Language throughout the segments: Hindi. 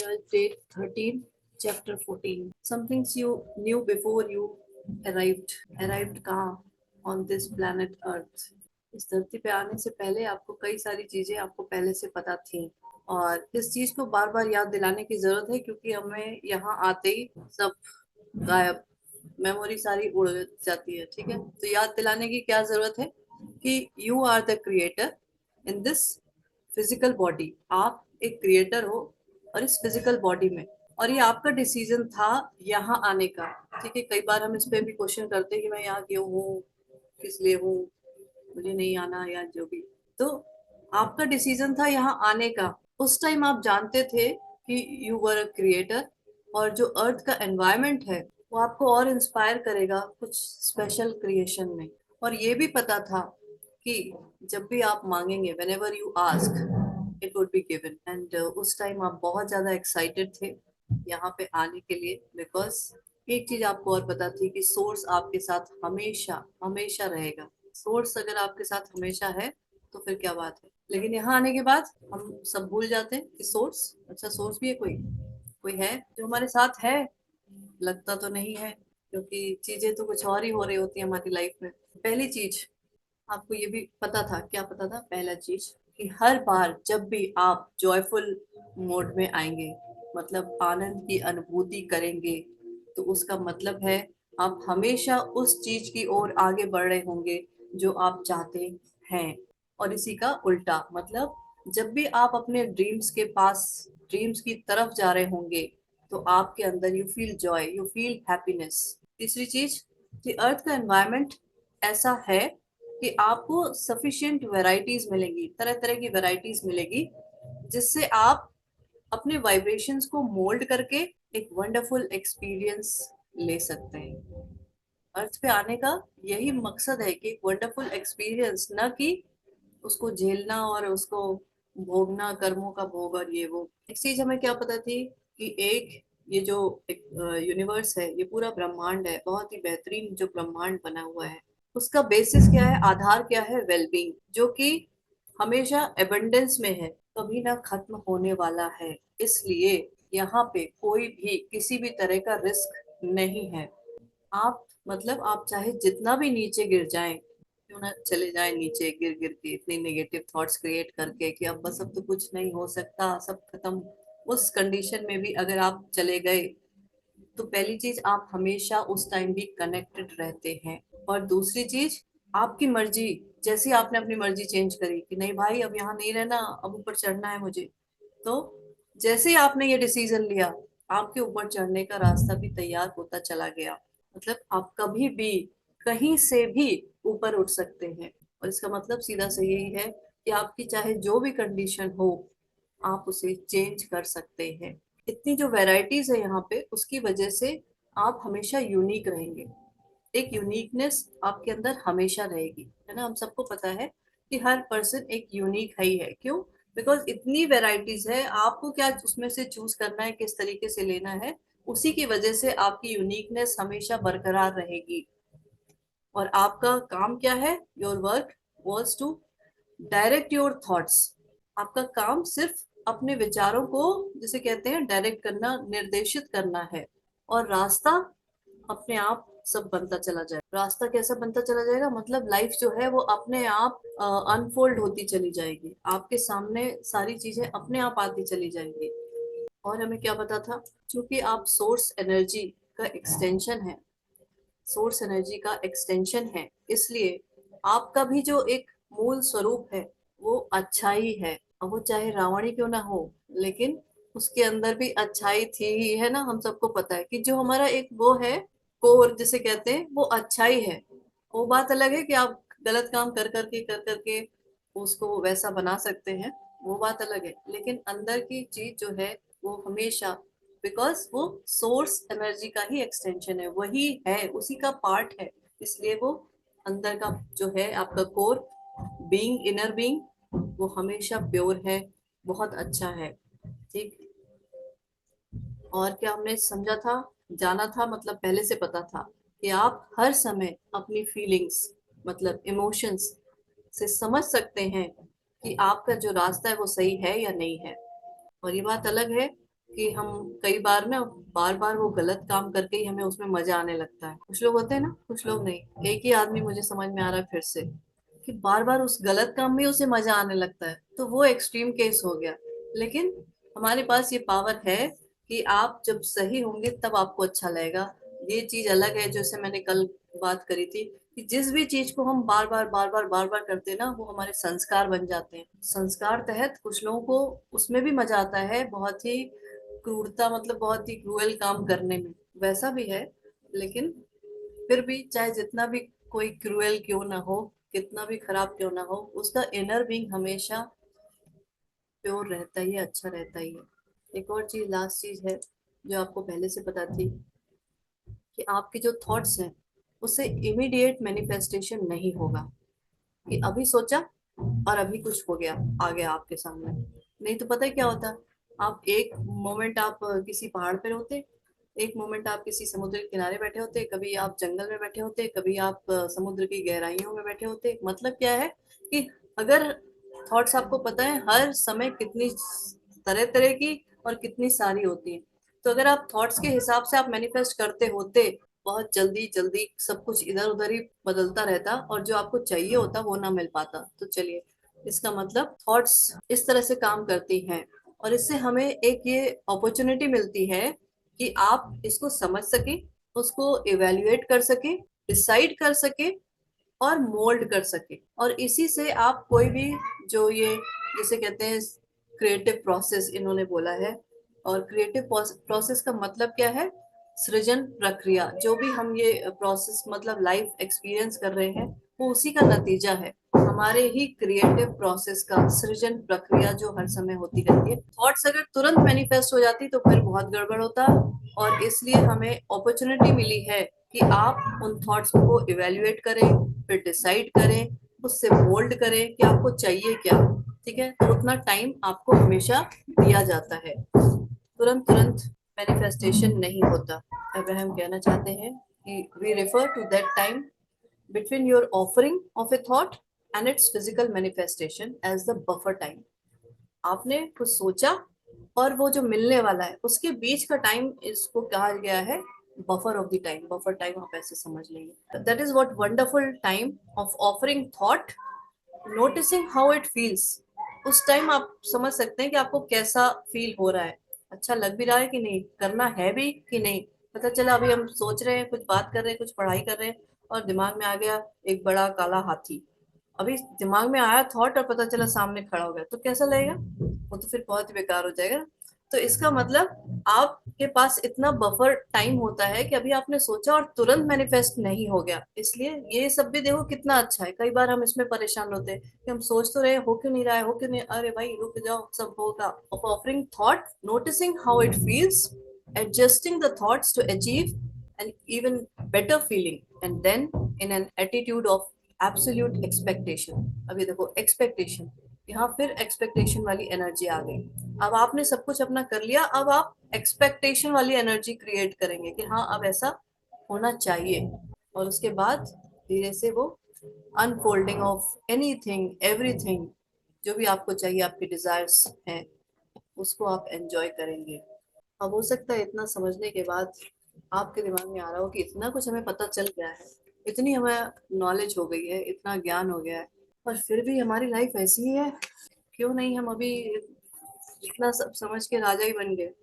Day 13, Chapter 14. Some things you knew before you arrived. Arrived कहाँ? On this planet Earth. इस धरती पे आने से पहले आपको कई सारी चीजें आपको पहले से पता थी, और इस चीज को बार बार याद दिलाने की जरूरत है, क्योंकि हमें यहाँ आते ही सब गायब, मेमोरी सारी उड़ जाती है। ठीक है, तो याद दिलाने की क्या जरूरत है कि you are the creator in this physical body. आप एक क्रिएटर हो और इस फिजिकल बॉडी में, और ये आपका डिसीजन था यहाँ आने का। ठीक है, कई बार हम इस पे भी क्वेश्चन करते हैं कि मैं यहाँ क्यों हूँ, किस लिए हूँ, मुझे नहीं आना, या जो भी। तो आपका डिसीजन था यहाँ आने का। उस टाइम आप जानते थे कि यू वर अ क्रिएटर, और जो अर्थ का एनवायरनमेंट है वो आपको और इंस्पायर करेगा कुछ स्पेशल क्रिएशन में। और ये भी पता था कि जब भी आप मांगेंगे, whenever you ask it would be given। And उस टाइम आप बहुत ज्यादा एक्साइटेड थे यहाँ पे आने के लिए, बिकॉज एक चीज आपको और पता थी कि सोर्स आपके साथ हमेशा हमेशा रहेगा। सोर्स अगर आपके साथ हमेशा है तो फिर क्या बात है। लेकिन यहाँ आने के बाद हम सब भूल जाते हैं कि सोर्स, अच्छा सोर्स भी है, कोई कोई है जो हमारे साथ है। लगता तो नहीं है, क्योंकि चीजें तो कुछ और ही हो रही होती है हमारी लाइफ में। पहली चीज आपको ये भी पता था, क्या पता था? पहला चीज कि हर बार जब भी आप जॉयफुल मोड में आएंगे, मतलब आनंद की अनुभूति करेंगे, तो उसका मतलब है आप हमेशा उस चीज की ओर आगे बढ़ रहे होंगे जो आप चाहते हैं। और इसी का उल्टा मतलब, जब भी आप अपने ड्रीम्स के पास, ड्रीम्स की तरफ जा रहे होंगे, तो आपके अंदर you feel Joy, you feel happiness. तीसरी चीज कि अर्थ का एनवायरनमेंट ऐसा है कि आपको सफिशिएंट वैरायटीज मिलेंगी, तरह तरह की वैरायटीज मिलेगी, जिससे आप अपने वाइब्रेशंस को मोल्ड करके एक वंडरफुल एक्सपीरियंस ले सकते हैं। अर्थ पे आने का यही मकसद है कि एक वंडरफुल एक्सपीरियंस, न कि उसको झेलना और उसको भोगना, कर्मों का भोग और ये वो। एक चीज हमें क्या पता थी कि एक ये जो एक यूनिवर्स है, ये पूरा ब्रह्मांड है, बहुत ही बेहतरीन जो ब्रह्मांड बना हुआ है, उसका बेसिस क्या है, आधार क्या है? वेलबींग, जो कि हमेशा एबंडेंस में है, कभी ना खत्म होने वाला है। इसलिए यहाँ पे कोई भी किसी भी तरह का रिस्क नहीं है। आप मतलब आप चाहे जितना भी नीचे गिर जाएं, क्यों ना चले जाएं नीचे, गिर गिर के इतने नेगेटिव थॉट्स क्रिएट करके कि अब बस अब तो कुछ नहीं हो सकता, सब खत्म। उस कंडीशन में भी अगर आप चले गए, तो पहली चीज आप हमेशा उस टाइम भी कनेक्टेड रहते हैं। और दूसरी चीज, आपकी मर्जी, जैसे आपने अपनी मर्जी चेंज करी कि नहीं भाई अब यहाँ नहीं रहना, अब ऊपर चढ़ना है मुझे, तो जैसे ही आपने ये डिसीजन लिया, आपके ऊपर चढ़ने का रास्ता भी तैयार होता चला गया। मतलब आप कभी भी कहीं से भी ऊपर उठ सकते हैं। और इसका मतलब सीधा से यही है कि आपकी चाहे जो भी कंडीशन हो, आप उसे चेंज कर सकते हैं। इतनी जो वैरायटीज है यहाँ पे, उसकी वजह से आप हमेशा यूनिक रहेंगे। एक यूनिकनेस आपके अंदर हमेशा रहेगी, है ना। हम सबको पता है कि हर पर्सन एक यूनिक है ही है। क्यों? बिकॉज इतनी वैरायटीज है, आपको क्या उसमें से चूज करना है, किस तरीके से लेना है, उसी की वजह से आपकी यूनिकनेस हमेशा बरकरार रहेगी। और आपका काम क्या है? Your work was to direct your thoughts. आपका काम सिर्फ अपने विचारों को, जिसे कहते हैं, डायरेक्ट करना, निर्देशित करना है। और रास्ता अपने आप सब बनता चला जाए। रास्ता कैसा बनता चला जाएगा? मतलब लाइफ जो है वो अपने आप अनफोल्ड होती चली जाएगी, आपके सामने सारी चीजें अपने आप आती चली जाएंगी। और हमें क्या पता था? क्योंकि आप सोर्स एनर्जी का एक्सटेंशन है, सोर्स एनर्जी का एक्सटेंशन है, इसलिए आपका भी जो एक मूल स्वरूप है वो अच्छा ही है। अब वो चाहे रावण ही क्यों ना हो, लेकिन उसके अंदर भी अच्छाई थी ही, है ना। हम सबको पता है कि जो हमारा एक वो है, कोर जिसे कहते हैं, वो अच्छाई है। वो बात अलग है कि आप गलत काम कर करके उसको वैसा बना सकते हैं, वो बात अलग है। लेकिन अंदर की चीज जो है वो हमेशा, बिकॉज वो सोर्स एनर्जी का ही एक्सटेंशन है, वही है, उसी का पार्ट है, इसलिए वो अंदर का जो है आपका कोर बीइंग, इनर बीइंग, वो हमेशा प्योर है, बहुत अच्छा है। ठीक। और क्या हमने समझा था, जाना था, मतलब पहले से पता था कि आप हर समय अपनी फीलिंग्स, मतलब इमोशंस से समझ सकते हैं कि आपका जो रास्ता है वो सही है या नहीं है। और ये बात अलग है कि हम कई बार ना बार बार वो गलत काम करके ही हमें उसमें मजा आने लगता है। कुछ लोग होते हैं ना, कुछ लोग नहीं। एक ही आदमी मुझे समझ में आ रहा है फिर से, कि बार बार उस गलत काम में उसे मजा आने लगता है, तो वो एक्सट्रीम केस हो गया। लेकिन हमारे पास ये पावर है कि आप जब सही होंगे तब आपको अच्छा लगेगा। ये चीज अलग है, जैसे मैंने कल बात करी थी, कि जिस भी चीज को हम बार बार करते हैं ना, वो हमारे संस्कार बन जाते हैं। संस्कार तहत कुछ लोगों को उसमें भी मजा आता है, बहुत ही क्रूरता, मतलब बहुत ही क्रूएल काम करने में, वैसा भी है। लेकिन फिर भी चाहे जितना भी कोई क्रूएल क्यों ना हो, कितना भी खराब क्यों ना हो, उसका इनर बीइंग हमेशा प्योर रहता ही है, अच्छा रहता ही है। एक और चीज, लास्ट चीज है, जो आपको पहले से पता थी, कि आपके जो थॉट्स हैं उससे इमीडिएट मैनिफेस्टेशन नहीं होगा, कि अभी सोचा और अभी कुछ हो गया, आ गया आपके सामने। नहीं तो पता है क्या होता, आप एक मोमेंट आप किसी पहाड़ पे होते, एक मोमेंट आप किसी समुद्र के किनारे बैठे होते, कभी आप जंगल में बैठे होते, कभी आप समुद्र की गहराइयों में बैठे होते। मतलब क्या है, कि अगर थॉट्स आपको पता है हर समय कितनी तरह तरह की और कितनी सारी होती है, तो अगर आप थॉट्स के हिसाब से आप मैनिफेस्ट करते होते, बहुत जल्दी जल्दी सब कुछ इधर उधर ही बदलता रहता और जो आपको चाहिए होता वो ना मिल पाता। तो चलिए, इसका मतलब थॉट्स इस तरह से काम करती हैं, और इससे हमें एक ये अपॉर्चुनिटी मिलती है कि आप इसको समझ सके, उसको इवेल्युएट कर सके, डिसाइड कर सके और मोल्ड कर सके। और इसी से आप कोई भी, जो ये जिसे कहते हैं क्रिएटिव प्रोसेस, इन्होंने बोला है। और क्रिएटिव प्रोसेस का मतलब क्या है, सृजन प्रक्रिया। जो भी हम ये प्रोसेस मतलब लाइफ एक्सपीरियंस कर रहे हैं, वो उसी का नतीजा है, हमारे ही क्रिएटिव प्रोसेस का, सृजन प्रक्रिया जो हर समय होती रहती है। थॉट्स अगर तुरंत मैनिफेस्ट हो जाती तो फिर बहुत गड़बड़ होता। और इसलिए हमें अपॉर्चुनिटी मिली है कि आप उन थॉट्स को इवेल्युएट करें, फिर डिसाइड करें, उससे मोल्ड करें कि आपको चाहिए क्या। ठीक है, तो उतना टाइम आपको हमेशा दिया जाता है, तुरंत तुरंत मैनिफेस्टेशन नहीं होता। अब्राहम कहना चाहते हैं कि we refer to that time between your offering of a thought and its physical manifestation as the buffer time। आपने कुछ सोचा और वो जो मिलने वाला है उसके बीच का टाइम, इसको कहा गया है buffer of the time. Buffer time आप ऐसे समझ लेंगे, that is what wonderful time of offering thought, noticing how it feels. उस टाइम आप समझ सकते हैं कि आपको कैसा फील हो रहा है, अच्छा लग भी रहा है कि नहीं, करना है भी कि नहीं। पता चला अभी हम सोच रहे हैं, कुछ बात कर रहे हैं, कुछ पढ़ाई कर रहे हैं, और दिमाग में आ गया एक बड़ा काला हाथी। अभी दिमाग में आया थॉट और पता चला सामने खड़ा हो गया, तो कैसा लगेगा, वो तो फिर बहुत ही बेकार हो जाएगा। तो इसका मतलब आपके पास इतना बफर टाइम होता है कि अभी आपने सोचा और तुरंत मैनिफेस्ट नहीं हो गया। इसलिए ये सब भी देखो कितना अच्छा है। कई बार हम इसमें परेशान होते हैं कि हम सोच तो रहे हो क्यों नहीं रहा है, हो क्यों नहीं, अरे भाई रुक जाओ, सब होगा। Of offering thought, noticing how it feels, adjusting the thoughts to achieve an even better feeling, and then in an attitude of absolute expectation। अभी देखो एक्सपेक्टेशन, यहाँ फिर एक्सपेक्टेशन वाली एनर्जी आ गई। अब आपने सब कुछ अपना कर लिया, अब आप एक्सपेक्टेशन वाली एनर्जी क्रिएट करेंगे कि हाँ अब ऐसा होना चाहिए। और उसके बाद धीरे से वो अनफोल्डिंग ऑफ एनीथिंग एवरीथिंग, जो भी आपको चाहिए, आपके डिजायर्स हैं, उसको आप एंजॉय करेंगे। अब हो सकता है इतना समझने के बाद आपके दिमाग में आ रहा हो कि इतना कुछ हमें पता चल गया है, इतनी हमें नॉलेज हो गई है, इतना ज्ञान हो गया है, पर फिर भी हमारी लाइफ ऐसी ही है। क्यों नहीं हम अभी इतना सब समझ के राजा ही बन गए।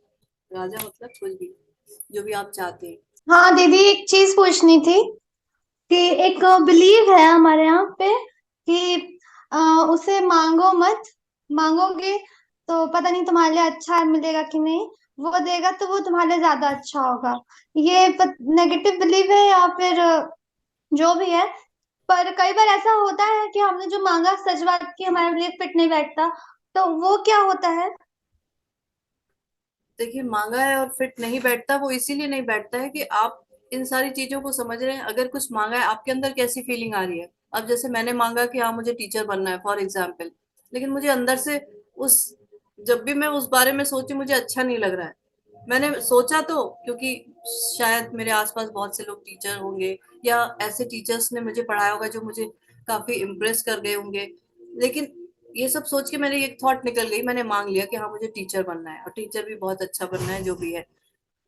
राजा मतलब कुछ भी, जो भी आप चाहते हैं। हाँ दीदी, एक चीज पूछनी थी कि एक बिलीव है हमारे यहाँ पे कि उसे मांगो मत, मांगोगे तो पता नहीं तुम्हारे लिए अच्छा मिलेगा कि नहीं, वो देगा तो वो तुम्हारे लिए ज्यादा अच्छा होगा। ये नेगेटिव बिलीव है या फिर जो भी है। पर कई बार ऐसा होता है कि हमने जो मांगा सच बात की हमारे लिए फिट नहीं बैठता, तो वो क्या होता है? देखिए, मांगा है और फिट नहीं बैठता, वो इसीलिए नहीं बैठता है कि आप इन सारी चीजों को समझ रहे हैं। अगर कुछ मांगा है, आपके अंदर कैसी फीलिंग आ रही है। अब जैसे मैंने मांगा कि हाँ मुझे टीचर बनना है फॉर एग्जाम्पल, लेकिन मुझे अंदर से उस, जब भी मैं उस बारे में सोची मुझे अच्छा नहीं लग रहा है। मैंने सोचा तो क्योंकि शायद मेरे आसपास बहुत से लोग टीचर होंगे, या ऐसे टीचर्स ने मुझे पढ़ाया होगा जो मुझे काफी इम्प्रेस कर गए होंगे, लेकिन ये सब सोच के मेरे एक थॉट निकल गई, मैंने मांग लिया कि हाँ मुझे टीचर बनना है और टीचर भी बहुत अच्छा बनना है जो भी है।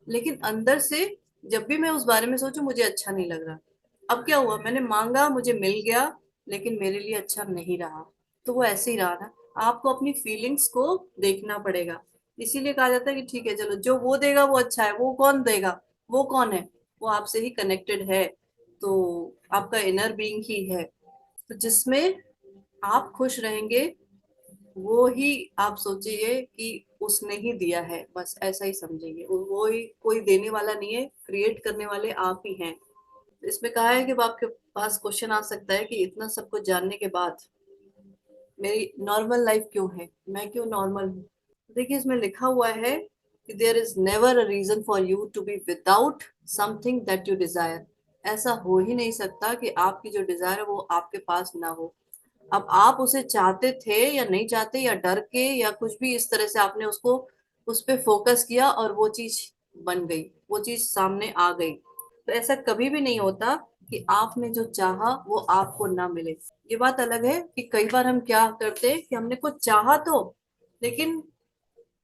लेकिन अंदर से जब भी मैं उस बारे में सोचूं मुझे अच्छा नहीं लग रहा। अब क्या हुआ, मैंने मांगा, मुझे मिल गया, लेकिन मेरे लिए अच्छा नहीं रहा। तो वो ऐसे ही रहा ना। आपको अपनी फीलिंग्स को देखना पड़ेगा। इसीलिए कहा जाता है कि ठीक है चलो, जो वो देगा वो अच्छा है। वो कौन देगा? वो कौन है? वो आपसे ही कनेक्टेड है। तो आपका इनर बीइंग ही है। तो जिसमें आप खुश रहेंगे वो ही आप सोचिए कि उसने ही दिया है, बस ऐसा ही समझिए। वो ही, कोई देने वाला नहीं है, क्रिएट करने वाले आप ही हैं। इसमें कहा है कि अब आपके पास क्वेश्चन आ सकता है कि इतना सब कुछ जानने के बाद मेरी नॉर्मल लाइफ क्यों है, मैं क्यों नॉर्मल हूँ। देखिए इसमें लिखा हुआ है कि there is never a reason for you to be without something that you desire. ऐसा हो ही नहीं सकता कि आपकी जो डिजायर है वो आपके पास ना हो। अब आप उसे चाहते थे या नहीं चाहते, या डर के, या कुछ भी इस तरह से आपने उसको, उस पे फोकस किया और वो चीज बन गई, वो चीज सामने आ गई। तो ऐसा कभी भी नहीं होता कि आपने जो चाहा वो आपको ना मिले। ये बात अलग है कि कई बार हम क्या करते हैं कि हमने कुछ चाहा तो, लेकिन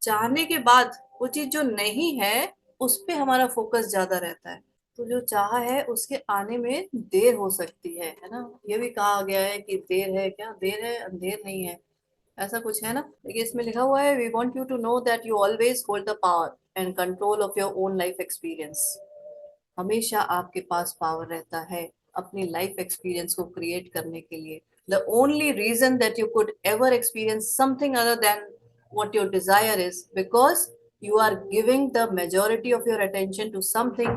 चाहने के बाद वो चीज जो नहीं है उस पे हमारा फोकस ज्यादा रहता है। तो जो चाहा है उसके आने में देर हो सकती है ना। ये भी कहा गया है कि देर है, क्या देर है, अंधेर नहीं है, ऐसा कुछ है ना। देखिए इसमें लिखा हुआ है, we want you to know that you always hold the power and control of your own life experience. हमेशा आपके पास पावर रहता है अपनी लाइफ एक्सपीरियंस को क्रिएट करने के लिए। The only reason that you could ever experience something other than what your desire is because you are giving the majority of your attention to something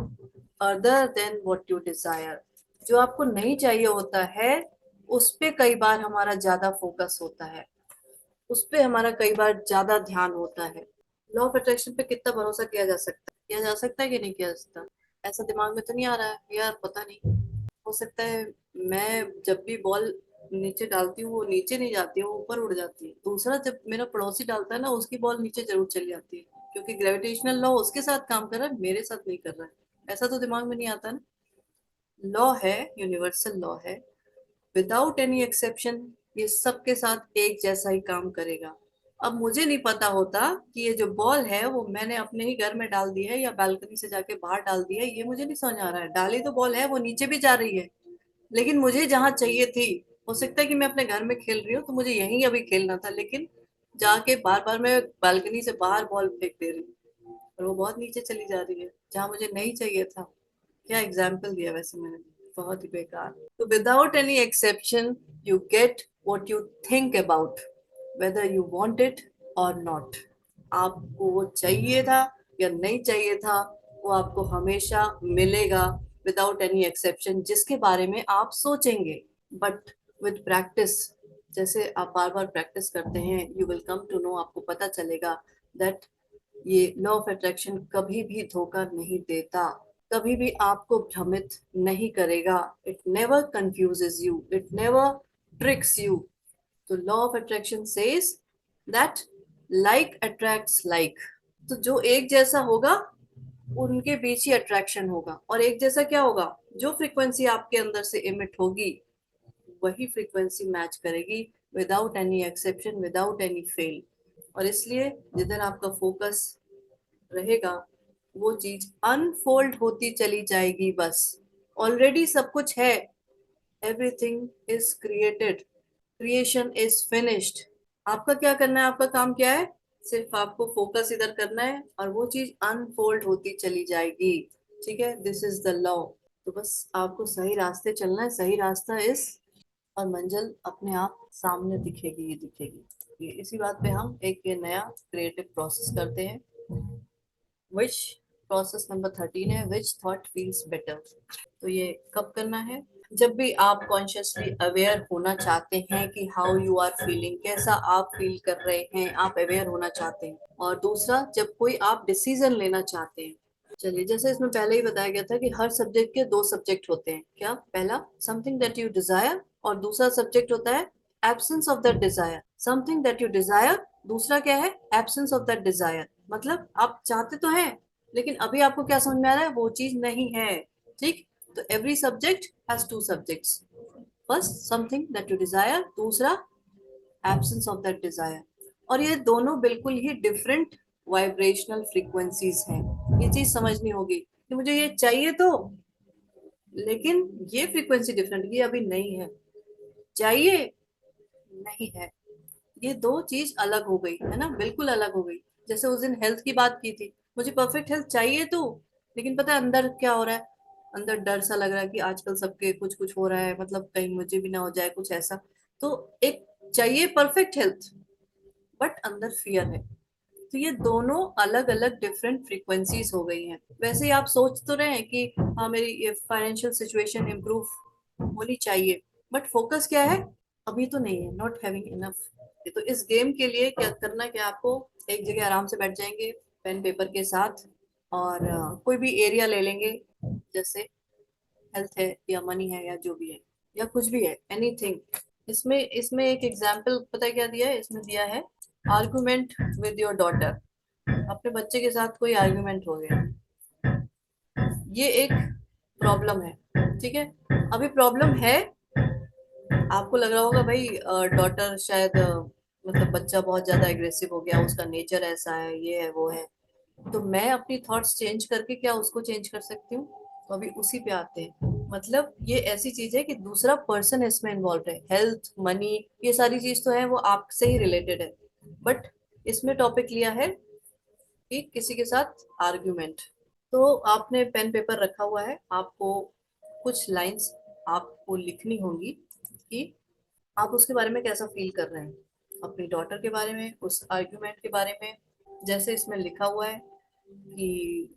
other than what you desire। जो आपको नहीं चाहिए होता है उस पे कई बार हमारा ज्यादा फोकस होता है, उस पे हमारा कई बार ज्यादा ध्यान होता है। लॉ ऑफ अट्रैक्शन पे कितना भरोसा किया जा सकता है, किया जा सकता है कि नहीं किया जा सकता? ऐसा दिमाग में तो नहीं आ रहा है यार, पता नहीं। हो सकता है मैं जब भी बॉल नीचे डालती हूँ वो नीचे नहीं जाती है, वो ऊपर उड़ जाती है। दूसरा जब मेरा पड़ोसी डालता है ना उसकी बॉल नीचे जरूर चली जाती है, क्योंकि ग्रेविटेशनल लॉ उसके साथ काम कर रहा है, मेरे साथ नहीं कर रहा है। ऐसा तो दिमाग में नहीं आता ना। लॉ है, यूनिवर्सल लॉ है, विदाउट एनी एक्सेप्शन। ये सबके साथ एक जैसा ही काम करेगा। अब मुझे नहीं पता होता कि ये जो बॉल है वो मैंने अपने ही घर में डाल दी है या बालकनी से जाके बाहर डाल दी है, ये मुझे नहीं समझ आ रहा है। डाली तो बॉल है, वो नीचे भी जा रही है, लेकिन मुझे जहां चाहिए थी, हो सकता है कि मैं अपने घर में खेल रही हूँ तो मुझे यहीं अभी खेलना था, लेकिन जाके बार बार मैं बालकनी से बाहर बॉल फेंक दे रही हूँ और वो बहुत नीचे चली जा रही है जहां मुझे नहीं चाहिए था। क्या एग्जाम्पल दिया वैसे मैंने, बहुत ही बेकार। तो without any exception you get what you think about, whether you want it और नॉट। आपको वो चाहिए था या नहीं चाहिए था, वो आपको हमेशा मिलेगा विदाउट एनी एक्सेप्शन, जिसके बारे में आप सोचेंगे। बट विद प्रैक्टिस, जैसे आप बार बार प्रैक्टिस करते हैं, you will come to know, आपको पता चलेगा दैट ये लॉ ऑफ अट्रैक्शन कभी भी धोखा नहीं देता, कभी भी आपको भ्रमित नहीं करेगा। It never confuses you, it never tricks you. तो law of attraction says that like attracts like. तो जो एक जैसा होगा उनके बीच ही अट्रैक्शन होगा। और एक जैसा क्या होगा? जो फ्रीक्वेंसी आपके अंदर से इमिट होगी वही फ्रीक्वेंसी मैच करेगी, without any exception, without any fail. और इसलिए जिधर आपका फोकस रहेगा वो चीज अनफोल्ड होती चली जाएगी। बस ऑलरेडी सब कुछ है, everything is created, creation is finished. आपका क्या करना है, आपका काम क्या है? सिर्फ आपको फोकस इधर करना है और वो चीज अनफोल्ड होती चली जाएगी। ठीक है, दिस इज द लॉ। तो बस आपको सही रास्ते चलना है, सही रास्ता इस, और मंजिल अपने आप सामने दिखेगी, ये दिखेगी। ये इसी बात पे हम एक ये नया क्रिएटिव प्रोसेस करते हैं, विच प्रोसेस नंबर 13 है, विच थॉट फील्स बेटर। तो ये कब करना है? जब भी आप कॉन्शियसली अवेयर होना चाहते हैं कि हाउ यू आर फीलिंग, कैसा आप फील कर रहे हैं, आप अवेयर होना चाहते हैं। और दूसरा, जब कोई आप डिसीजन लेना चाहते हैं। चलिए, जैसे इसमें पहले ही बताया गया था कि हर सब्जेक्ट के दो सब्जेक्ट होते हैं। क्या? पहला समथिंग दैट यू डिजायर, और दूसरा सब्जेक्ट होता है absence of that desire. Something that you Dzire, दूसरा क्या है? Absence of that desire. मतलब आप चाहते तो हैं, लेकिन अभी आपको क्या समझ में आ रहा है? वो चीज नहीं है। ठीक। तो every subject has two subjects. First something that you Dzire, दूसरा एब्सेंस ऑफ दैट डिजायर। और ये दोनों बिल्कुल ही डिफरेंट वाइब्रेशनल फ्रीक्वेंसीज हैं। ये चीज समझनी होगी कि मुझे ये चाहिए तो, लेकिन ये फ्रीक्वेंसी डिफरेंट, ये अभी नहीं है। चाहिए, नहीं है। ये दो चीज अलग हो गई है ना, बिल्कुल अलग हो गई। जैसे उस दिन हेल्थ की बात की थी, मुझे परफेक्ट हेल्थ चाहिए तो, लेकिन पता है अंदर क्या हो रहा है? अंदर डर सा लग रहा है कि आजकल सबके कुछ कुछ हो रहा है, मतलब कहीं मुझे भी ना हो जाए कुछ ऐसा। तो एक चाहिए परफेक्ट हेल्थ, बट अंदर फियर है। तो ये दोनों अलग अलग डिफरेंट फ्रीक्वेंसीज हो गई हैं। वैसे ही आप सोच तो रहे हैं कि हाँ मेरी ये फाइनेंशियल सिचुएशन इम्प्रूव होनी चाहिए, बट फोकस क्या है? अभी तो नहीं है, नॉट हैविंग इनफ। तो इस गेम के लिए क्या करना है कि आपको एक जगह आराम से बैठ जाएंगे पेन पेपर के साथ, और कोई भी एरिया ले लेंगे, जैसे हेल्थ है या मनी है या जो भी है, या कुछ भी है, एनीथिंग। इसमें इसमें एक एग्जाम्पल पता है क्या दिया है? इसमें दिया है आर्गुमेंट विद योर डॉटर। अपने बच्चे के साथ कोई आर्गुमेंट हो गया, ये एक प्रॉब्लम है, ठीक है। अभी प्रॉब्लम है, आपको लग रहा होगा भाई डॉटर शायद मतलब बच्चा बहुत ज्यादा एग्रेसिव हो गया, उसका नेचर ऐसा है, ये है वो है। तो मैं अपनी थॉट्स चेंज करके क्या उसको चेंज कर सकती हूँ? तो अभी उसी पे आते हैं। मतलब ये ऐसी चीज है कि दूसरा पर्सन इसमें इन्वॉल्व है। हेल्थ, मनी, ये सारी चीज तो है वो आपसे ही रिलेटेड है, बट इसमें टॉपिक लिया है कि किसी के साथ आर्ग्यूमेंट। तो आपने पेन पेपर रखा हुआ है, आपको कुछ लाइंस आपको लिखनी होंगी कि आप उसके बारे में कैसा फील कर रहे हैं, अपनी डॉटर के बारे में, उस आर्ग्यूमेंट के बारे में। जैसे इसमें लिखा हुआ है कि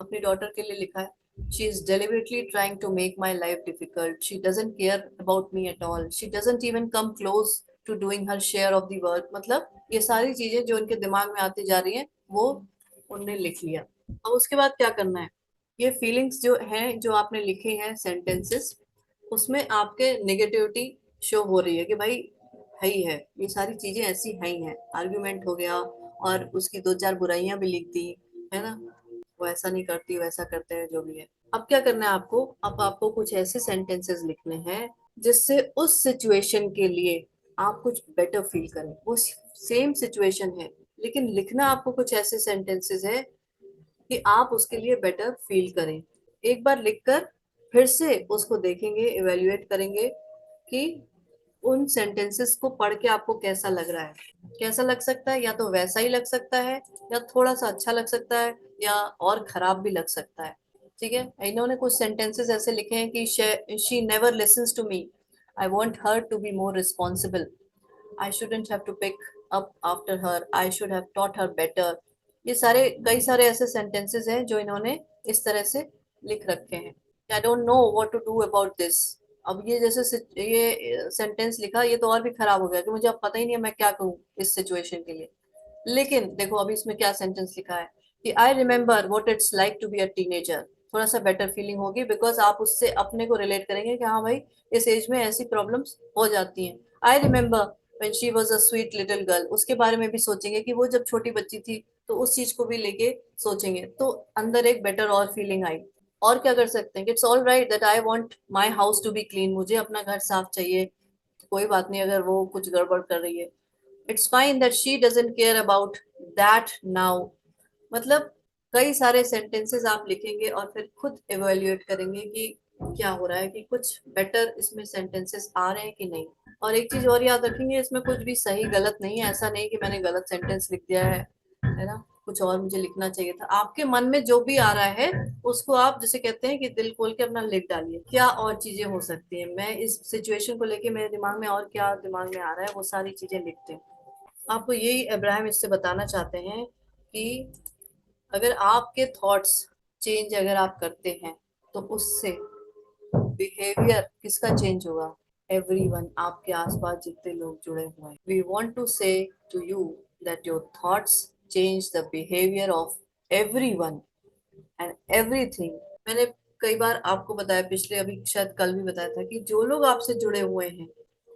अपनी डॉटर के लिए लिखा है, she is deliberately trying to make my life difficult, she doesn't care about me at all, she doesn't even come close to doing her share of the work। मतलब ये सारी चीजें जो उनके दिमाग में आती जा रही हैं वो उनने लिख लिया। अब उसके बाद क्या करना है? ये फीलिंग्स जो हैं जो आपने लिखे हैं सेंटेंसेस, उसमें आपके नेगेटिविटी शो हो रही है कि भाई है ही है, ये सारी चीजें ऐसी है ही है। आर्ग्यूमेंट हो गया और उसकी दो चार बुराइयां भी लिख दी, है ना, वो ऐसा नहीं करती वैसा करते हैं, जो भी है। अब क्या करना है आपको? अब आपको कुछ ऐसे सेंटेंसेस लिखने हैं जिससे उस सिचुएशन के लिए आप कुछ बेटर फील करें। वो सेम सिचुएशन है, लेकिन लिखना आपको कुछ ऐसे सेंटेंसेस है कि आप उसके लिए बेटर फील करें। एक बार लिखकर फिर से उसको देखेंगे, इवेल्युएट करेंगे कि उन सेंटेंसेस को पढ़ के आपको कैसा लग रहा है। कैसा लग सकता है? या तो वैसा ही लग सकता है, या थोड़ा सा अच्छा लग सकता है, या और खराब भी लग सकता है। ठीक है, इन्होंने कुछ सेंटेंसेस ऐसे लिखे हैं कि she never listens to me, I want her to be more responsible, I shouldn't have to pick up after her, I should have taught her better। ये सारे कई सारे ऐसे सेंटेंसेस हैं जो इन्होंने इस तरह से लिख रखे हैं। I don't know what to do about this. अब ये जैसे ये सेंटेंस लिखा, ये तो और भी खराब हो गया कि मुझे अब पता ही नहीं है मैं क्या कहूँ इस सिचुएशन के लिए। लेकिन देखो अभी इसमें क्या सेंटेंस लिखा है कि I remember what it's like to be a teenager. थोड़ा सा बेटर फीलिंग होगी, बिकॉज आप उससे अपने को रिलेट करेंगे कि हाँ भाई इस एज में ऐसी प्रॉब्लम्स हो जाती हैं। I remember when she was a sweet little girl, उसके बारे में भी सोचेंगे कि वो जब छोटी बच्ची थी, तो उस चीज को भी लेके सोचेंगे, तो अंदर एक बेटर और फीलिंग आई। और क्या कर सकते हैं? It's all right that I want my house to be clean, मुझे अपना घर साफ चाहिए, कोई बात नहीं अगर वो कुछ गड़बड़ कर रही है। It's fine that she doesn't care about that now. मतलब कई सारे सेंटेंसेस आप लिखेंगे और फिर खुद एवेल्युएट करेंगे कि क्या हो रहा है, कि कुछ बेटर इसमें सेंटेंसेस आ रहे हैं कि नहीं। और एक चीज और याद रखेंगे, इसमें कुछ भी सही गलत नहीं है। ऐसा नहीं कि मैंने गलत सेंटेंस लिख दिया है ना, कुछ और मुझे लिखना चाहिए था। आपके मन में जो भी आ रहा है उसको आप, जैसे कहते हैं कि दिल खोल के अपना लिख डालिए, क्या और चीजें हो सकती हैं, मैं इस सिचुएशन को लेके मेरे दिमाग में और क्या दिमाग में आ रहा है, वो सारी चीजें लिखते हैं। आपको यही अब्राहम इससे बताना चाहते हैं कि अगर आपके थॉट्स चेंज अगर आप करते हैं, तो उससे बिहेवियर किसका चेंज होगा? एवरीवन, आपके आसपास जितने लोग जुड़े हुए हैं। We want to say to you that your thoughts change the behaviour of everyone and everything. मैंने कई बार आपको बताया, पिछले अभी शायद कल भी बताया था, कि जो लोग आपसे जुड़े हुए हैं,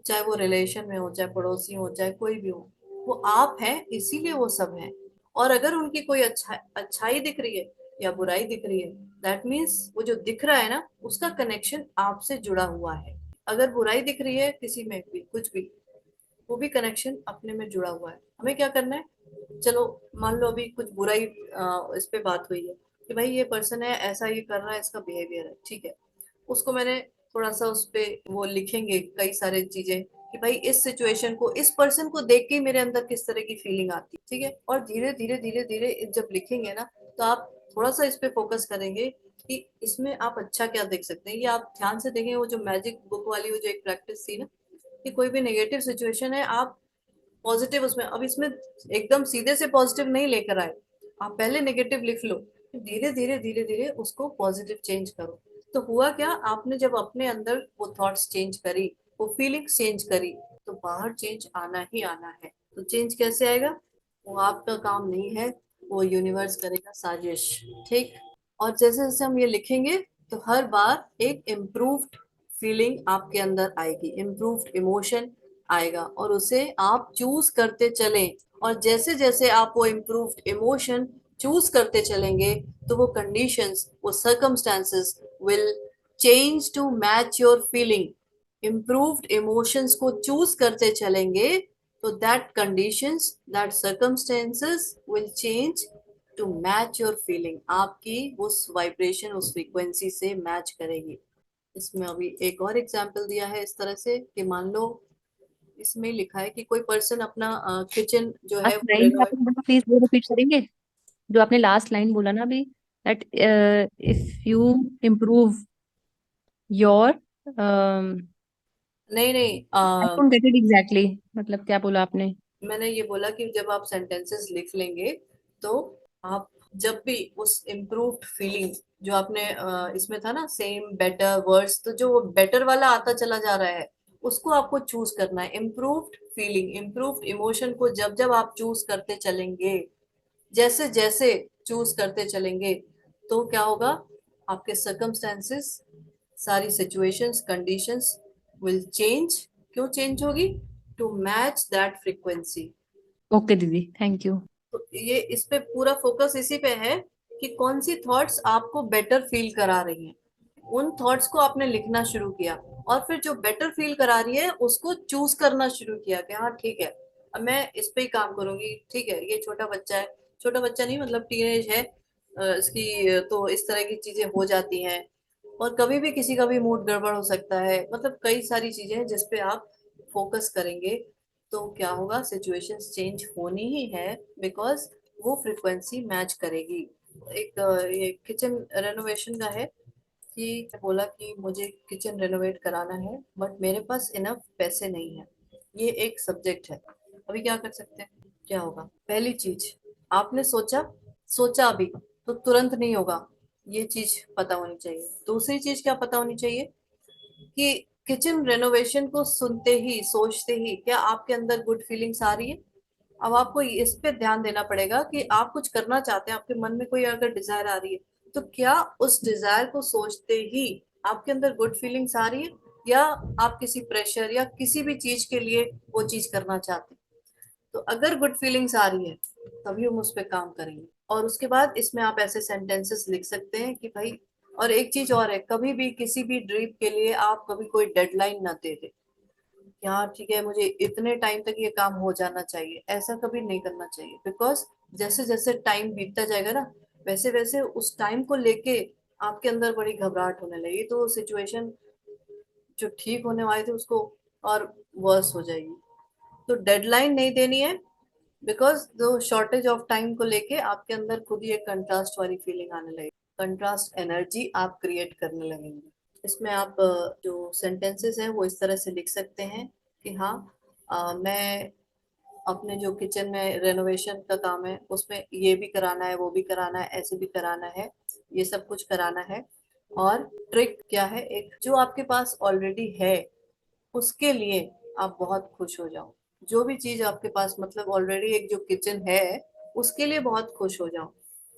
चाहे वो रिलेशन में हो, चाहे पड़ोसी हो, चाहे कोई भी हो, वो आप हैं, इसीलिए वो सब हैं। और अगर उनकी कोई अच्छाई दिख रही है या बुराई दिख रही है, दैट मीन्स वो जो दिख रहा है ना, उसका कनेक्शन आपसे जुड़ा हुआ है। अगर बुराई दिख रही है किसी में भी, कुछ भी, वो भी कनेक्शन अपने में जुड़ा हुआ है। हमें क्या करना है, चलो मान लो अभी कुछ बुराई इस पे बात हुई है कि भाई ये पर्सन है ऐसा ये कर रहा है, इसका बिहेवियर है, ठीक है। उसको मैंने थोड़ा सा उस पे वो लिखेंगे कई सारे चीजें कि भाई इस सिचुएशन को, इस पर्सन को देख के ही मेरे अंदर किस तरह की फीलिंग आती है, ठीक है। और धीरे धीरे धीरे धीरे जब लिखेंगे ना, तो आप थोड़ा सा इस पे फोकस करेंगे कि इसमें आप अच्छा क्या देख सकते हैं। ये आप ध्यान से देखें, वो जो मैजिक बुक वाली वो जो एक प्रैक्टिस थी ना, कि कोई भी नेगेटिव सिचुएशन है आप पॉजिटिव उसमें, अब इसमें एकदम सीधे से पॉजिटिव नहीं लेकर आए, आप पहले नेगेटिव लिख लो, धीरे धीरे धीरे धीरे उसको पॉजिटिव चेंज करो। तो हुआ क्या, आपने जब अपने अंदर वो थॉट्स चेंज करी, वो फीलिंग्स चेंज करी, तो बाहर चेंज आना ही आना है। तो चेंज कैसे आएगा, वो आपका काम नहीं है, वो यूनिवर्स करेगा साजिश, ठीक। और जैसे जैसे हम ये लिखेंगे, तो हर बार एक इम्प्रूव्ड फीलिंग आपके अंदर आएगी, इम्प्रूव्ड इमोशन आएगा, और उसे आप चूज करते चलें। और जैसे जैसे आप वो इम्प्रूव्ड इमोशन चूज करते चलेंगे, तो वो कंडीशंस, वो circumstances will change to match your feeling. Improved emotions को चूज करते चलेंगे, तो that conditions, that circumstances will change to match your feeling. आपकी उस वाइब्रेशन, उस फ्रीक्वेंसी से मैच करेगी। इसमें अभी एक और एग्जांपल दिया है इस तरह से कि मान लो इसमें लिखा है कि कोई पर्सन अपना किचन जो है लास्ट वो लाइन रेनोवेट। आपने बोला, प्लीज वो रिपीट करेंगे, जो आपने लास्ट लाइन बोला ना अभी, that if you improve your, नहीं नहीं, I don't get it exactly, मतलब क्या बोला आपने? मैंने ये बोला कि जब आप सेंटेंसेस लिख लेंगे, तो आप जब भी उस इम्प्रूव्ड फीलिंग जो आपने इसमें था ना, सेम बेटर वर्स, तो जो बेटर वाला आता चला जा रहा है, उसको आपको चूज करना है। इम्प्रूव्ड फीलिंग, इम्प्रूव्ड इमोशन को जब जब आप चूज करते चलेंगे, जैसे जैसे चूज करते चलेंगे, तो क्या होगा, आपके सर्कमस्टेंसेस, सारी सिचुएशंस, कंडीशंस विल चेंज। क्यों चेंज होगी, to match that frequency. Okay दीदी, थैंक यू। तो ये इस पे पूरा फोकस इसी पे है कि कौन सी थॉट्स आपको बेटर फील करा रही हैं, उन थॉट्स को आपने लिखना शुरू किया, और फिर जो बेटर फील करा रही है उसको चूज करना शुरू किया कि हाँ ठीक है, अब मैं इस पे ही काम करूंगी, ठीक है। ये छोटा बच्चा है, छोटा बच्चा नहीं मतलब टीनेज है, इसकी तो इस तरह की चीजें हो जाती हैं, और कभी भी किसी का भी मूड गड़बड़ हो सकता है, मतलब कई सारी चीजें हैं जिस पे आप फोकस करेंगे, तो क्या होगा, सिचुएशंस चेंज होनी ही है, बिकॉज वो फ्रिक्वेंसी मैच करेगी। एक ये किचन रेनोवेशन का है कि बोला कि मुझे किचन रेनोवेट कराना है, बट मेरे पास इनफ पैसे नहीं है। ये एक सब्जेक्ट है। अभी क्या कर सकते हैं, क्या होगा, पहली चीज, आपने सोचा, सोचा अभी तो तुरंत नहीं होगा, ये चीज पता होनी चाहिए। दूसरी चीज क्या पता होनी चाहिए, कि किचन रेनोवेशन को सुनते ही, सोचते ही क्या आपके अंदर गुड फीलिंग्स आ रही है। अब आपको इस पे ध्यान देना पड़ेगा कि आप कुछ करना चाहते हैं, आपके मन में कोई अगर डिजायर आ रही है, तो क्या उस डिजायर को सोचते ही आपके अंदर गुड फीलिंग्स आ रही है, या आप किसी प्रेशर या किसी भी चीज के लिए वो चीज करना चाहते हैं। तो अगर गुड फीलिंग्स आ रही है, तभी हम उस पर काम करेंगे। और उसके बाद इसमें आप ऐसे सेंटेंसेस लिख सकते हैं कि भाई, और एक चीज और है, कभी भी किसी भी ड्रीम के लिए आप कभी कोई डेडलाइन ना दे दे, हाँ ठीक है मुझे इतने टाइम तक ये काम हो जाना चाहिए, ऐसा कभी नहीं करना चाहिए। बिकॉज जैसे जैसे टाइम बीतता जाएगा ना, वैसे वैसे उस टाइम को लेके आपके अंदर बड़ी घबराहट होने लगेगी, तो सिचुएशन जो ठीक होने वाली थी उसको और वर्स हो जाएगी। तो डेडलाइन नहीं देनी है, बिकॉज जो शॉर्टेज ऑफ टाइम को लेके आपके अंदर खुद ही एक कंट्रास्ट वाली फीलिंग आने लगेगी, कंट्रास्ट एनर्जी आप क्रिएट करने लगेंगे। इसमें आप जो सेंटेंसेस हैं वो इस तरह से लिख सकते हैं कि हाँ, मैं अपने जो किचन में रेनोवेशन का काम है उसमें ये भी कराना है, वो भी कराना है, ऐसे भी कराना है, ये सब कुछ कराना है। और ट्रिक क्या है, एक जो आपके पास ऑलरेडी है उसके लिए आप बहुत खुश हो जाओ। जो भी चीज आपके पास मतलब ऑलरेडी एक जो किचन है, उसके लिए बहुत खुश हो जाओ।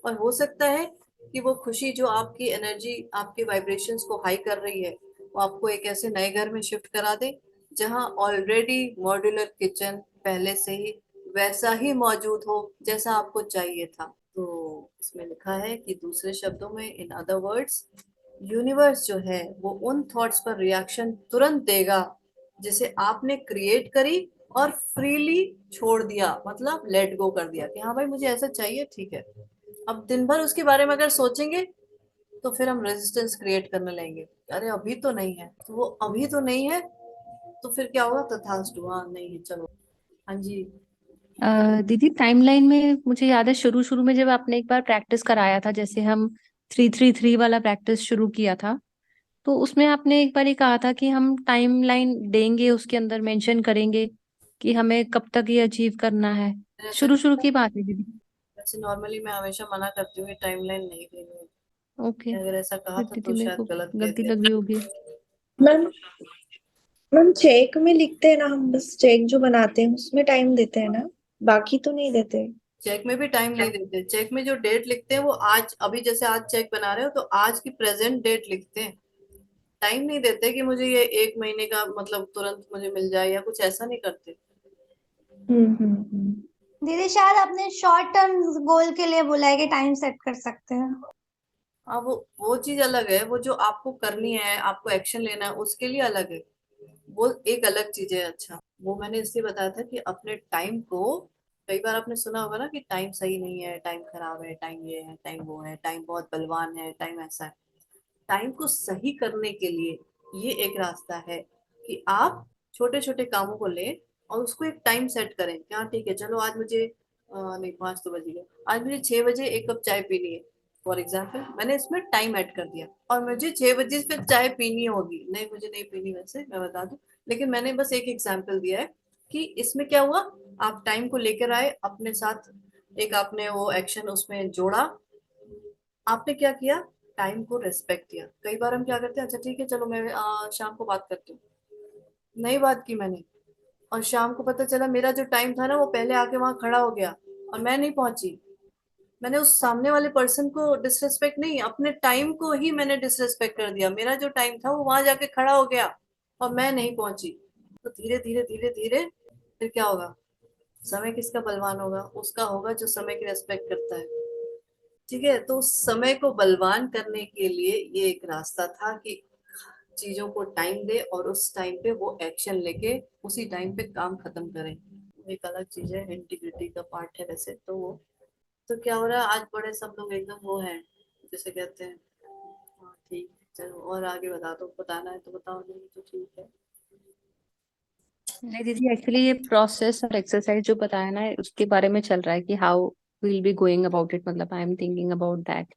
और हो सकता है कि वो खुशी जो आपकी एनर्जी, आपके वाइब्रेशंस को हाई कर रही है, वो आपको एक ऐसे नए घर में शिफ्ट करा दे जहां ऑलरेडी मॉड्यूलर किचन पहले से ही वैसा ही मौजूद हो जैसा आपको चाहिए था। तो इसमें लिखा है कि दूसरे शब्दों में, इन अदर वर्ड्स, यूनिवर्स जो है वो उन थॉट्स पर रिएक्शन तुरंत देगा जिसे आपने क्रिएट करी और फ्रीली छोड़ दिया, मतलब लेट गो कर दिया कि हाँ भाई मुझे ऐसा चाहिए, ठीक है। अब दिन भर उसके बारे में अगर सोचेंगे तो फिर हम रेजिस्टेंस क्रिएट करने लगेंगे, अरे अभी तो नहीं है, तो वो अभी तो नहीं है, तो फिर क्या होगा, तथास्तु, हाँ नहीं है, चलो। हाँ जी। दीदी टाइमलाइन में मुझे याद है शुरू शुरू में जब आपने एक बार प्रैक्टिस कराया था, जैसे हम 3-3-3 वाला प्रैक्टिस शुरू किया था, तो उसमें आपने एक बार ही कहा था कि हम टाइमलाइन देंगे, उसके अंदर मेंशन करेंगे कि हमें कब तक ये अचीव करना है। मैंने ऐसा शुरू शुरू किया था? की बात है दीदी। वैसे नॉर्मली मैं हमेशा मना करती हूँ कि टाइमलाइन नहीं देनी ओके, है, अगर ऐसा कहा फिर था दीदी तो मेरे शायद को गलत कह गलती दिया। लग रही होगी। मैम मैम चेक में लिखते हैं ना, हम बस चेक जो बनाते हैं उसमें टाइम देते हैं ना, बाकी तो नहीं देते। चेक में भी टाइम नहीं देते, चेक में जो डेट लिखते हैं वो आज, अभी जैसे आज चेक बना रहे हो तो आज की प्रेजेंट डेट लिखते हैं। टाइम नहीं देते कि मुझे ये 1 महीने का मतलब तुरंत मुझे मिल जाए, या कुछ ऐसा नहीं करते। हम्म। दीदी शायद आपने शॉर्ट टर्म गोल के लिए बोला है कि टाइम सेट कर सकते हैं। हाँ, वो चीज अलग है, वो जो आपको करनी है, आपको एक्शन लेना है, उसके लिए अलग है, वो एक अलग चीज है। अच्छा, वो मैंने इसलिए बताया था कि अपने टाइम को, कई बार आपने सुना होगा ना कि टाइम सही नहीं है, टाइम खराब है, टाइम ये है, टाइम वो है, टाइम बहुत बलवान है, टाइम ऐसा है। टाइम को सही करने के लिए ये एक रास्ता है कि आप छोटे छोटे कामों को लें और उसको एक टाइम सेट करें कि हाँ ठीक है, चलो आज मुझे नहीं, 5 तो बज गए, आज मुझे 6 बजे 1 कप चाय पीनी है। फॉर एग्जाम्पल मैंने इसमें टाइम ऐड कर दिया, और मुझे 6 बजे फिर चाय पीनी होगी, नहीं मुझे नहीं पीनी वैसे, मैं बता दूं, लेकिन मैंने बस एक एग्जाम्पल दिया है कि इसमें क्या हुआ, आप टाइम को लेकर आए अपने साथ, एक आपने वो एक्शन उसमें जोड़ा, आपने क्या किया, टाइम को रेस्पेक्ट किया। कई बार हम क्या करते हैं, अच्छा ठीक है चलो मैं शाम को बात करती हूँ, नहीं बात की मैंने, और शाम को पता चला मेरा जो टाइम था ना वो पहले आके वहां खड़ा हो गया और मैं नहीं पहुंची। मैंने उस सामने वाले पर्सन को डिसरेस्पेक्ट नहीं, अपने टाइम को ही मैंने डिसरेस्पेक्ट कर दिया, मेरा जो टाइम था वो वहां जाके खड़ा हो गया और मैं नहीं पहुंची। तो धीरे धीरे धीरे धीरे फिर क्या होगा, समय किसका बलवान होगा, उसका होगा जो समय की रेस्पेक्ट करता है। ठीक है, तो उस समय को बलवान करने के लिए ये एक रास्ता था कि चीजों को टाइम दे और उस टाइम पे वो एक्शन लेके उसी टाइम पे काम खत्म करें। एक अलग चीज है, इंटीग्रिटी का पार्ट है वैसे तो वो। तो क्या हो रहा है, आज बड़े सब लोग एकदम वो हैं, जैसे कहते हैं, हाँ ठीक है, चलो और आगे बता दो, बताना है तो बताओ, नहीं तो ठीक है। नहीं दीदी, एक्चुअली ये प्रोसेस और एक्सरसाइज जो बताया ना, उसके बारे में चल रहा है कि how will be going about it, मतलब I am thinking about that.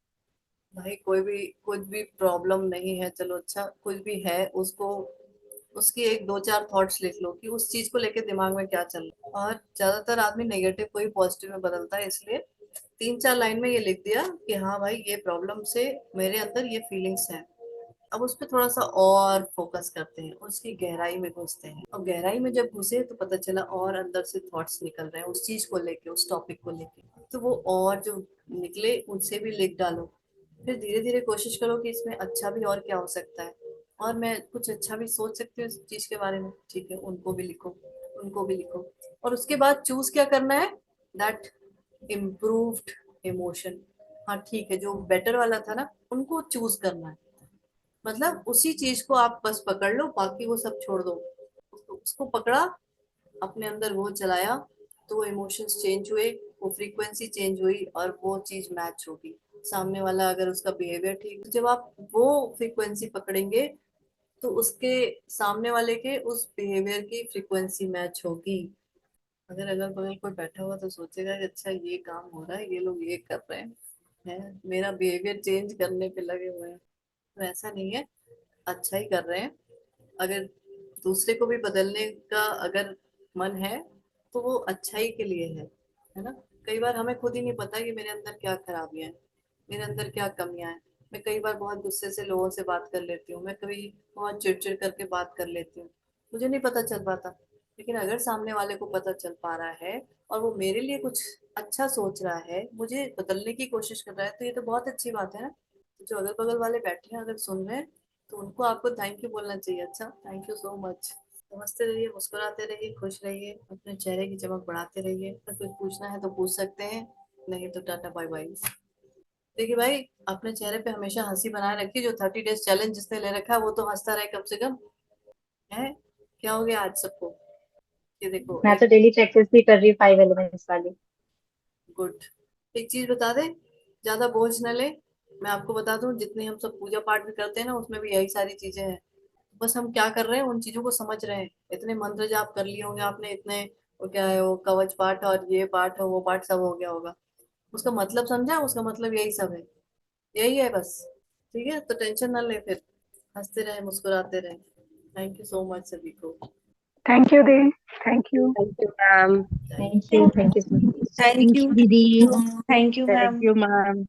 भाई कोई भी कुछ भी प्रॉब्लम नहीं है, चलो अच्छा कुछ भी है उसको, उसकी एक दो चार थॉट्स लिख लो कि उस चीज को लेके दिमाग में क्या चल रहा है। और ज्यादातर आदमी नेगेटिव को ही पॉजिटिव में बदलता है, इसलिए 3-4 लाइन में ये लिख दिया कि हाँ भाई ये प्रॉब्लम से मेरे अंदर ये फीलिंग्स हैं। अब उस पर थोड़ा सा और फोकस करते हैं, उसकी गहराई में घुसते हैं, और गहराई में जब घुसे तो पता चला और अंदर से थॉट्स निकल रहे हैं उस चीज को लेके, उस टॉपिक को लेके, तो वो और जो निकले उनसे भी लिख डालो। फिर धीरे धीरे कोशिश करो कि इसमें अच्छा भी और क्या हो सकता है, और मैं कुछ अच्छा भी सोच सकती हूँ इस चीज के बारे में, ठीक है, उनको भी लिखो, उनको भी लिखो। और उसके बाद चूज क्या करना है, दैट इम्प्रूव्ड इमोशन। हाँ ठीक है, जो बेटर वाला था ना उनको चूज करना है, मतलब उसी चीज को आप बस पकड़ लो, बाकी वो सब छोड़ दो। उसको पकड़ा, अपने अंदर वो चलाया, तो वो इमोशंस चेंज हुए, वो फ्रीक्वेंसी चेंज हुई और वो चीज मैच होगी। सामने वाला अगर उसका बिहेवियर ठीक, तो जब आप वो फ्रीक्वेंसी पकड़ेंगे तो उसके सामने वाले के उस बिहेवियर की फ्रीक्वेंसी मैच होगी। अगर अगल बगल कोई बैठा हुआ तो सोचेगा कि अच्छा ये काम हो रहा है, ये लोग ये कर रहे हैं, मेरा बिहेवियर चेंज करने पे लगे हुए हैं। तो ऐसा नहीं है, अच्छा ही कर रहे हैं। अगर दूसरे को भी बदलने का अगर मन है तो वो अच्छाई के लिए है ना। कई बार हमें खुद ही नहीं पता कि मेरे अंदर क्या खराबियां हैं, मेरे अंदर क्या कमियां हैं। मैं कई बार बहुत गुस्से से लोगों से बात कर लेती हूँ, मैं कभी बहुत चिड़चिड़ करके बात कर लेती हूँ, मुझे नहीं पता चल पाता। लेकिन अगर सामने वाले को पता चल पा रहा है और वो मेरे लिए कुछ अच्छा सोच रहा है, मुझे बदलने की कोशिश कर रहा है, तो ये तो बहुत अच्छी बात है ना। जो अगल बगल वाले बैठे हैं अगर सुन रहे हैं तो उनको आपको थैंक यू बोलना चाहिए, अच्छा थैंक यू सो मच। समझते रहिए, मुस्कुराते रहिए, खुश रहिए, अपने चेहरे की चमक बढ़ाते रहिए। अगर कुछ पूछना है तो पूछ सकते हैं, नहीं तो टाटा बाय बाय। देखिए भाई, अपने चेहरे पे हमेशा हंसी बनाए रखिए, जो 30 डेज चैलेंज जिसने ले रखा है वो तो हंसता रहे कम से कम, है। क्या हो गया आज सबको, ये देखो मैं तो डेली प्रैक्टिस भी कर रही हूँ 5 एलिमेंट्स वाली। गुड। एक चीज बता दे, ज्यादा बोझ न ले। मैं आपको बता दूं, जितने हम सब पूजा पाठ भी करते हैं ना, उसमें भी यही सारी चीजें हैं। बस हम क्या कर रहे हैं, उन चीजों को समझ रहे हैं। इतने मंत्र जाप कर लिए होंगे आपने, इतने वो क्या है, वो कवच पाठ और ये पाठ और वो पाठ सब हो गया होगा। उसका मतलब समझा? उसका मतलब यही सब है, यही है बस। ठीक है, तो टेंशन ना ले फिर, हंसते रहे मुस्कुराते रहे। थैंक यू सो मच सभी को। थैंक यू दी, thank you. Thank you ma'am. Thank you so much. Thank you दीदी। Thank you thank ma'am. You ma'am.